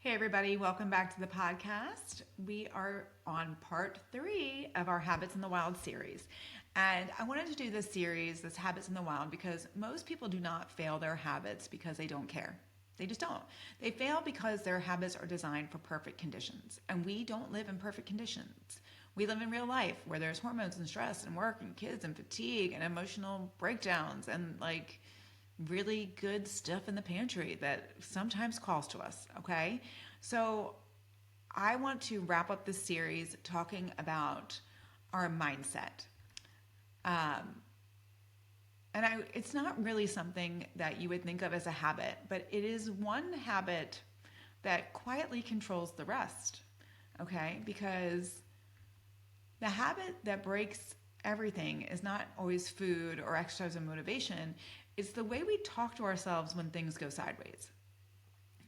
Hey, everybody, welcome back to the podcast. We are on part 3 of our Habits in the Wild series. And I wanted to do this series, this Habits in the Wild, because most people do not fail their habits because they don't care. They just don't. They fail because their habits are designed for perfect conditions. And we don't live in perfect conditions. We live in real life where there's hormones and stress and work and kids and fatigue and emotional breakdowns and really good stuff in the pantry that sometimes calls to us, okay? So I want to wrap up this series talking about our mindset. It's not really something that you would think of as a habit, but it is one habit that quietly controls the rest, okay? Because the habit that breaks everything is not always food or exercise and motivation. It's the way we talk to ourselves when things go sideways.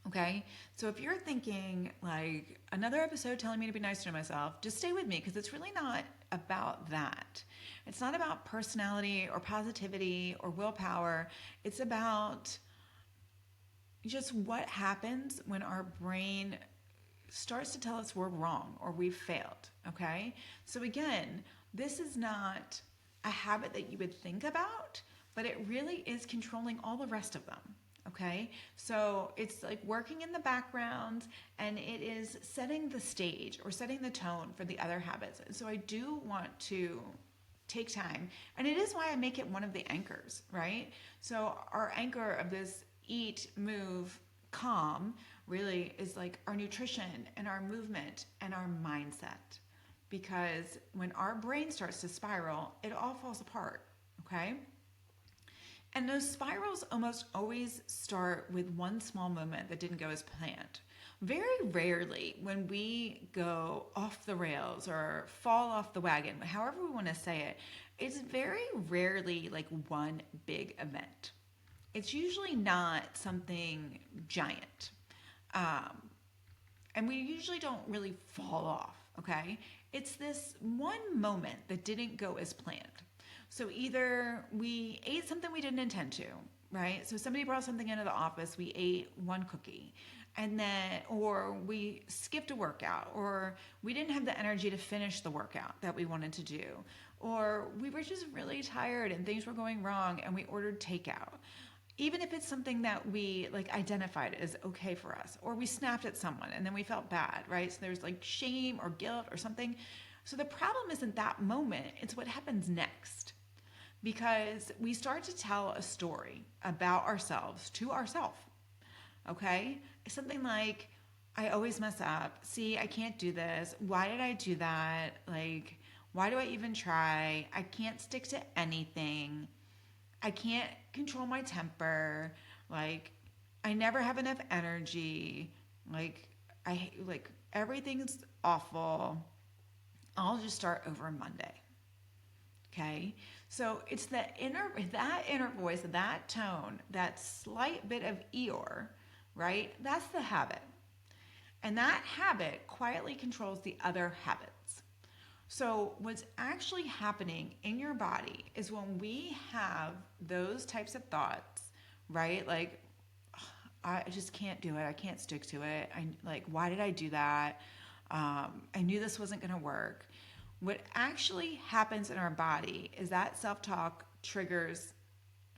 Okay? So if you're thinking like another episode telling me to be nicer to myself, just stay with me because it's really not about that. It's not about personality or positivity or willpower. It's about just what happens when our brain starts to tell us we're wrong or we've failed. Okay? So again, this is not a habit that you would think about, but it really is controlling all the rest of them, okay? So it's like working in the background and it is setting the stage or setting the tone for the other habits. And so I do want to take time, and it is why I make it one of the anchors, right? So our anchor of this eat, move, calm really is like our nutrition and our movement and our mindset. Because when our brain starts to spiral, it all falls apart, okay? And those spirals almost always start with one small moment that didn't go as planned. Very rarely, when we go off the rails or fall off the wagon, however we want to say it, it's very rarely like one big event. It's usually not something giant. And we usually don't really fall off, okay? It's this one moment that didn't go as planned. So either we ate something we didn't intend to, right? So somebody brought something into the office, we ate one cookie, and then, or we skipped a workout, or we didn't have the energy to finish the workout that we wanted to do, or we were just really tired and things were going wrong and we ordered takeout. Even if it's something that we like identified as okay for us, or we snapped at someone and then we felt bad, right? So there's like shame or guilt or something. So the problem isn't that moment, it's what happens next. Because we start to tell a story about ourselves to ourselves, okay? Something like, I always mess up. See, I can't do this. Why did I do that? Like, why do I even try? I can't stick to anything. I can't control my temper. Like, I never have enough energy. Like everything's awful. I'll just start over Monday. Okay? So it's that inner voice, that tone, that slight bit of Eeyore, right? That's the habit. And that habit quietly controls the other habits. So what's actually happening in your body is when we have those types of thoughts, right? Like, I just can't do it. I can't stick to it. Why did I do that? I knew this wasn't going to work. What actually happens in our body is that self-talk triggers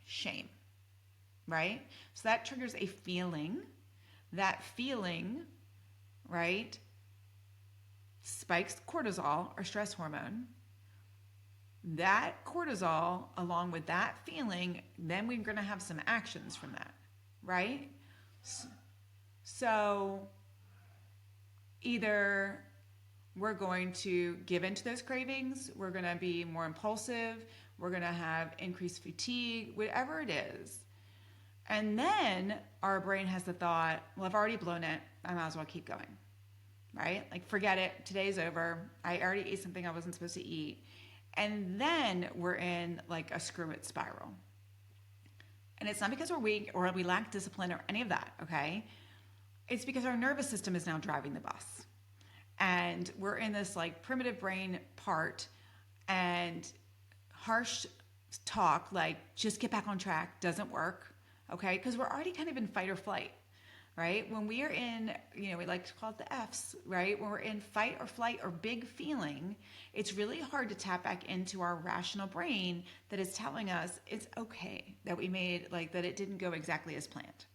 shame, right? So that triggers a feeling. That feeling, right, spikes cortisol, or stress hormone. That cortisol, along with that feeling, then we're going to have some actions from that, right? So either we're going to give into those cravings, we're going to be more impulsive, we're going to have increased fatigue, whatever it is. And then our brain has the thought, well, I've already blown it. I might as well keep going, right? Like, forget it. Today's over. I already ate something I wasn't supposed to eat. And then we're in like a screw it spiral. And it's not because we're weak or we lack discipline or any of that, okay? It's because our nervous system is now driving the bus. And we're in this like primitive brain part, and harsh talk like just get back on track doesn't work, okay? Because we're already kind of in fight or flight, right? When we are in, we like to call it the F's, right? When we're in fight or flight or big feeling, it's really hard to tap back into our rational brain that is telling us it's okay that we made, like, that it didn't go exactly as planned.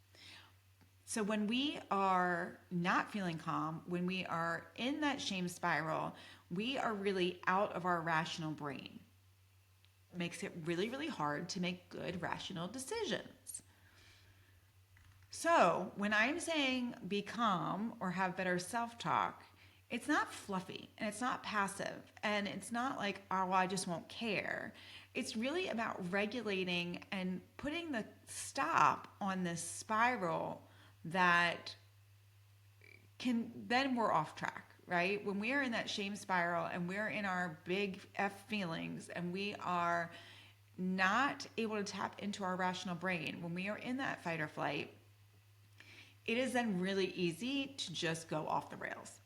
So when we are not feeling calm, when we are in that shame spiral, we are really out of our rational brain. It makes it really, really hard to make good rational decisions. So when I'm saying be calm or have better self-talk, it's not fluffy and it's not passive and it's not like, oh, well, I just won't care. It's really about regulating and putting the stop on this spiral that then we're off track, right? When we are in that shame spiral and we're in our big F feelings and we are not able to tap into our rational brain, when we are in that fight or flight, it is then really easy to just go off the rails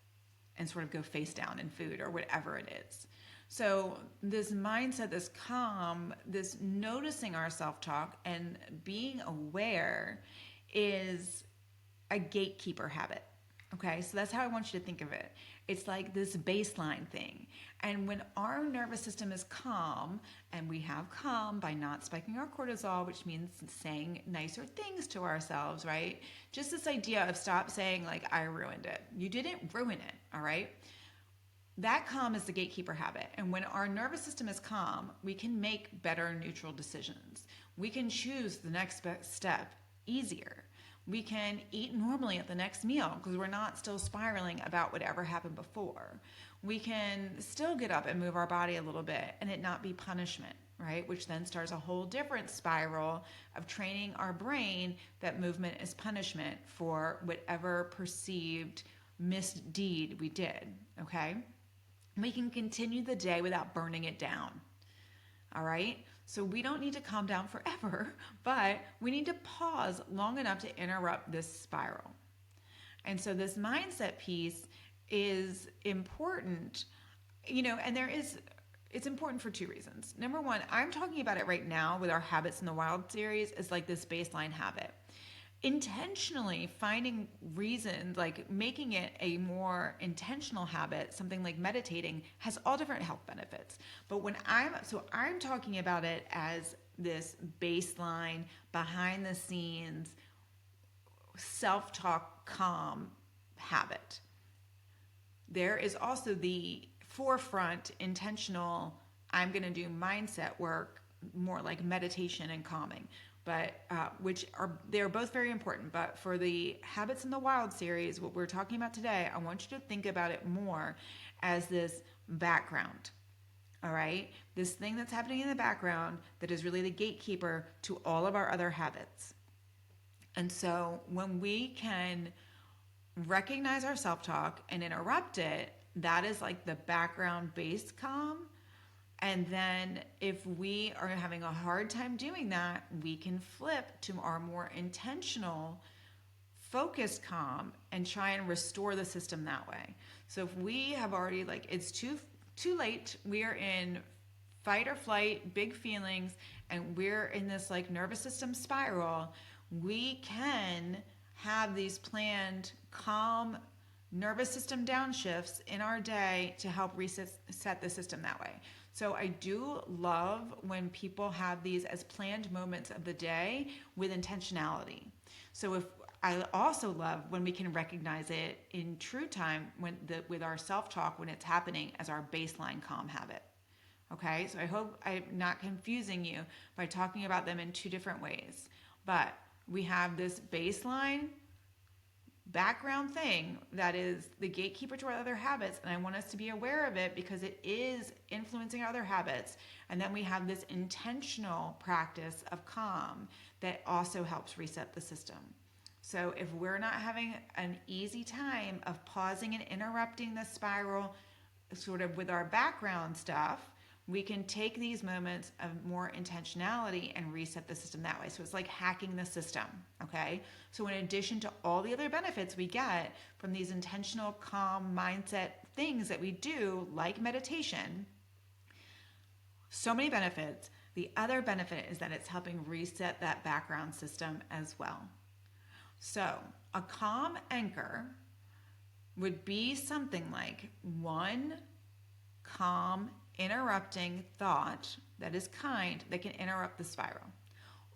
and sort of go face down in food or whatever it is. So this mindset, this calm, this noticing our self-talk and being aware is a gatekeeper habit. Okay, so that's how I want you to think of it. It's like this baseline thing. And when our nervous system is calm, and we have calm by not spiking our cortisol, which means saying nicer things to ourselves, right? Just this idea of stop saying, like, I ruined it. You didn't ruin it, all right? That calm is the gatekeeper habit. And when our nervous system is calm, we can make better neutral decisions. We can choose the next best step easier. We can eat normally at the next meal because we're not still spiraling about whatever happened before. We can still get up and move our body a little bit and it not be punishment, right? Which then starts a whole different spiral of training our brain that movement is punishment for whatever perceived misdeed we did, okay? We can continue the day without burning it down, all right? So we don't need to calm down forever, but we need to pause long enough to interrupt this spiral. And so this mindset piece is important, and it's important for two reasons. Number one, I'm talking about it right now with our Habits in the Wild series as like this baseline habit. Intentionally finding reasons, like making it a more intentional habit, something like meditating, has all different health benefits. But I'm talking about it as this baseline, behind the scenes, self-talk, calm habit. There is also the forefront, intentional, I'm going to do mindset work, more like meditation and calming. But they're both very important. But for the Habits in the Wild series, what we're talking about today, I want you to think about it more as this background. All right? This thing that's happening in the background that is really the gatekeeper to all of our other habits. And so when we can recognize our self-talk and interrupt it, that is like the background based calm. And then if we are having a hard time doing that, we can flip to our more intentional, focused calm and try and restore the system that way. So if we have already, like, it's too late, we are in fight or flight, big feelings, and we're in this like nervous system spiral, we can have these planned calm nervous system downshifts in our day to help reset the system that way. So I do love when people have these as planned moments of the day with intentionality. So I also love when we can recognize it in true time with our self-talk when it's happening as our baseline calm habit. Okay, so I hope I'm not confusing you by talking about them in two different ways. But we have this baseline background thing that is the gatekeeper to our other habits, and I want us to be aware of it because it is influencing our other habits. And then we have this intentional practice of calm that also helps reset the system. So if we're not having an easy time of pausing and interrupting the spiral sort of with our background stuff, we can take these moments of more intentionality and reset the system that way. So it's like hacking the system, okay? So in addition to all the other benefits we get from these intentional, calm mindset things that we do, like meditation, so many benefits. The other benefit is that it's helping reset that background system as well. So a calm anchor would be something like one calm, interrupting thought that is kind that can interrupt the spiral,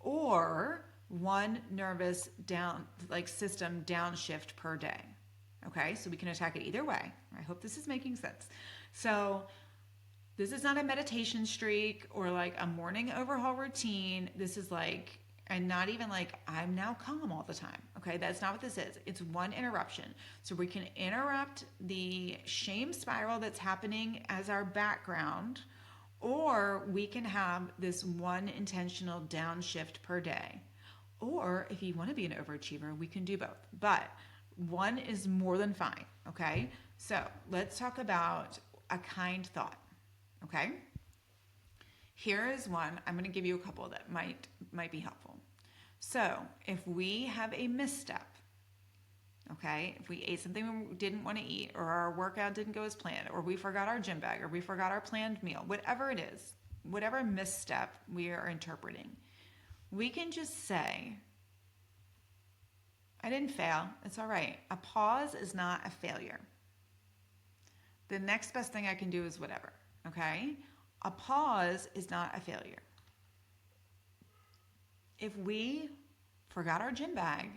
or one nervous system downshift per day. Okay, so we can attack it either way. I hope this is making sense. So this is not a meditation streak or like a morning overhaul routine. This is like, and not even like I'm now calm all the time. Okay, that's not what this is. It's one interruption. So we can interrupt the shame spiral that's happening as our background, or we can have this one intentional downshift per day. Or if you want to be an overachiever, we can do both. But one is more than fine. Okay, so let's talk about a kind thought. Okay, here is one. I'm going to give you a couple that might be helpful. So if we have a misstep, okay, if we ate something we didn't want to eat, or our workout didn't go as planned, or we forgot our gym bag, or we forgot our planned meal, whatever it is, whatever misstep we are interpreting, we can just say, I didn't fail. It's all right. A pause is not a failure. The next best thing I can do is whatever. Okay? A pause is not a failure. If we forgot our gym bag,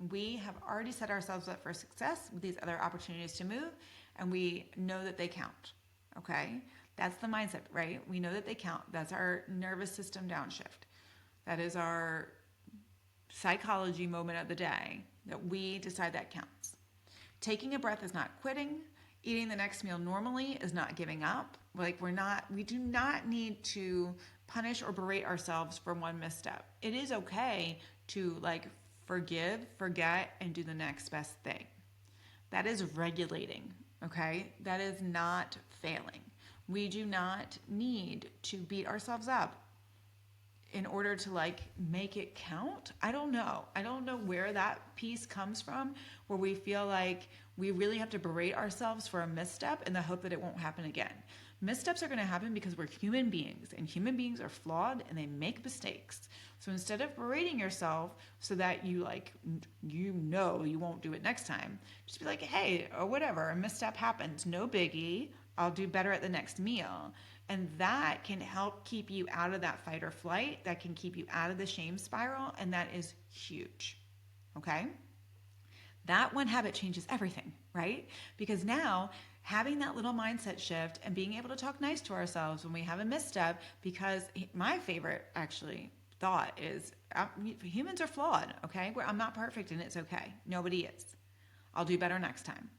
we have already set ourselves up for success with these other opportunities to move, and we know that they count. Okay? That's the mindset, right? We know that they count. That's our nervous system downshift. That is our psychology moment of the day that we decide that counts. Taking a breath is not quitting. Eating the next meal normally is not giving up. We do not need to punish or berate ourselves for one misstep. It is okay to forgive, forget, and do the next best thing. That is regulating, okay? That is not failing. We do not need to beat ourselves up in order to make it count. I don't know where that piece comes from, where we feel like we really have to berate ourselves for a misstep in the hope that it won't happen again. Missteps are going to happen because we're human beings, and human beings are flawed and they make mistakes. So instead of berating yourself so that you won't do it next time, just be like, hey, or whatever, a misstep happens, no biggie, I'll do better at the next meal. And that can help keep you out of that fight or flight. That can keep you out of the shame spiral. And that is huge. Okay? That one habit changes everything, right? Because now having that little mindset shift and being able to talk nice to ourselves when we have a misstep, because my favorite actually thought is humans are flawed, okay? I'm not perfect and it's okay. Nobody is. I'll do better next time.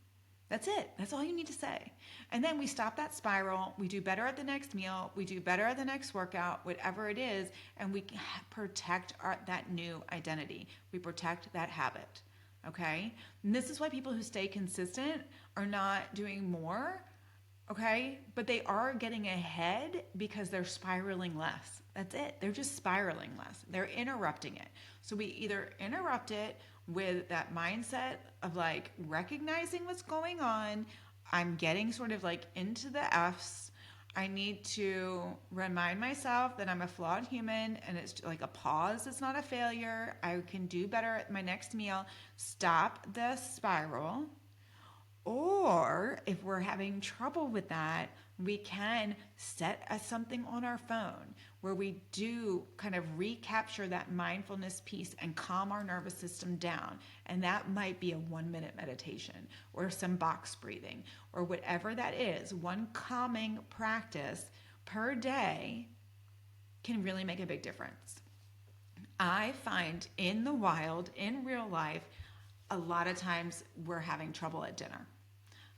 That's it. That's all you need to say. And then we stop that spiral. We do better at the next meal. We do better at the next workout, whatever it is. And we protect that new identity. We protect that habit. Okay? And this is why people who stay consistent are not doing more. Okay? But they are getting ahead because they're spiraling less. That's it. They're just spiraling less. They're interrupting it. So we either interrupt it with that mindset of recognizing what's going on. I'm getting sort of into the F's. I need to remind myself that I'm a flawed human and it's like a pause. It's not a failure. I can do better at my next meal. Stop the spiral. Or if we're having trouble with that, we can set something on our phone where we do kind of recapture that mindfulness piece and calm our nervous system down. And that might be a 1-minute meditation or some box breathing or whatever that is. One calming practice per day can really make a big difference. I find in the wild, in real life, a lot of times we're having trouble at dinner.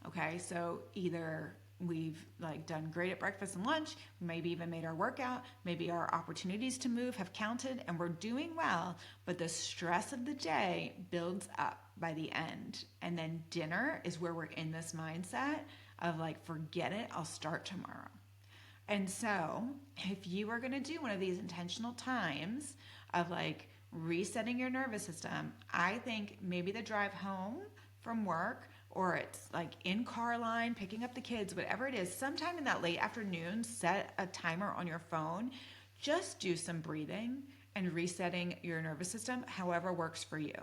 Okay, so either we've done great at breakfast and lunch, maybe even made our workout, maybe our opportunities to move have counted and we're doing well, but the stress of the day builds up by the end. And then dinner is where we're in this mindset of forget it, I'll start tomorrow. And so if you are going to do one of these intentional times of resetting your nervous system, I think maybe the drive home from work, or it's in car line, picking up the kids, whatever it is, sometime in that late afternoon, set a timer on your phone. Just do some breathing and resetting your nervous system, however works for you.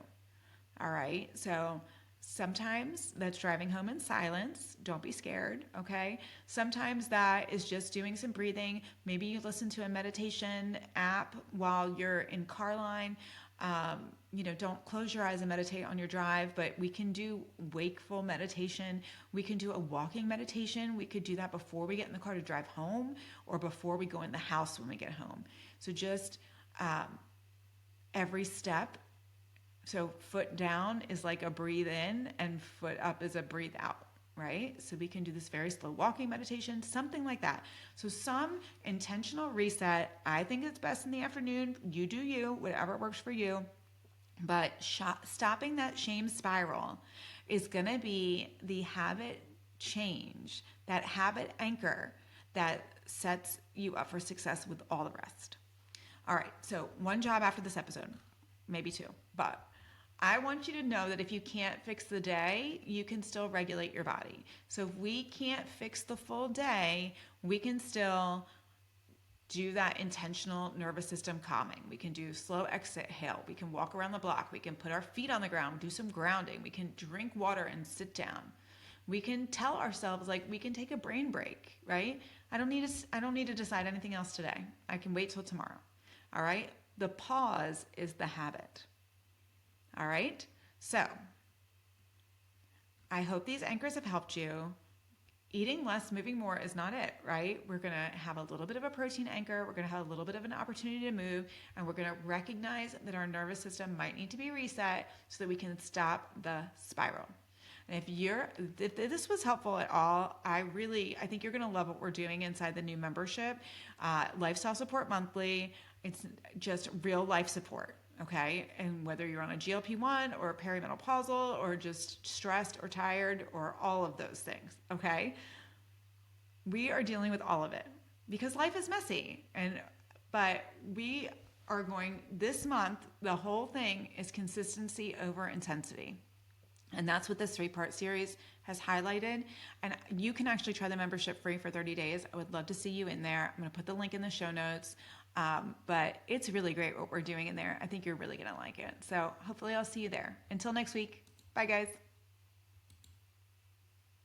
All right. So sometimes that's driving home in silence. Don't be scared. Okay. Sometimes that is just doing some breathing. Maybe you listen to a meditation app while you're in car line. Don't close your eyes and meditate on your drive, but we can do wakeful meditation. We can do a walking meditation. We could do that before we get in the car to drive home or before we go in the house when we get home. So just every step. So foot down is like a breathe in and foot up is a breathe out, right? So we can do this very slow walking meditation, something like that. So some intentional reset. I think it's best in the afternoon. You do you, whatever works for you. But stopping that shame spiral is going to be the habit change, that habit anchor that sets you up for success with all the rest. All right, so one job after this episode, maybe two, but I want you to know that if you can't fix the day, you can still regulate your body. So if we can't fix the full day, we can still do that intentional nervous system calming. We can do slow exhale. We can walk around the block. We can put our feet on the ground, do some grounding. We can drink water and sit down. We can tell ourselves, like, we can take a brain break, right? I don't need to decide anything else today. I can wait till tomorrow. All right? The pause is the habit. All right? So I hope these anchors have helped you. Eating less, moving more is not it, right? We're going to have a little bit of a protein anchor. We're going to have a little bit of an opportunity to move, and we're going to recognize that our nervous system might need to be reset so that we can stop the spiral. And if this was helpful at all, I think you're going to love what we're doing inside the new membership, Lifestyle Support Monthly. It's just real life support. Okay. And whether you're on a GLP-1 or perimenopausal or just stressed or tired or all of those things. Okay. We are dealing with all of it because life is messy. But we are going this month, the whole thing is consistency over intensity. And that's what this 3-part series has highlighted. And you can actually try the membership free for 30 days. I would love to see you in there. I'm going to put the link in the show notes. But it's really great what we're doing in there. I think you're really going to like it. So hopefully I'll see you there. Until next week. Bye, guys.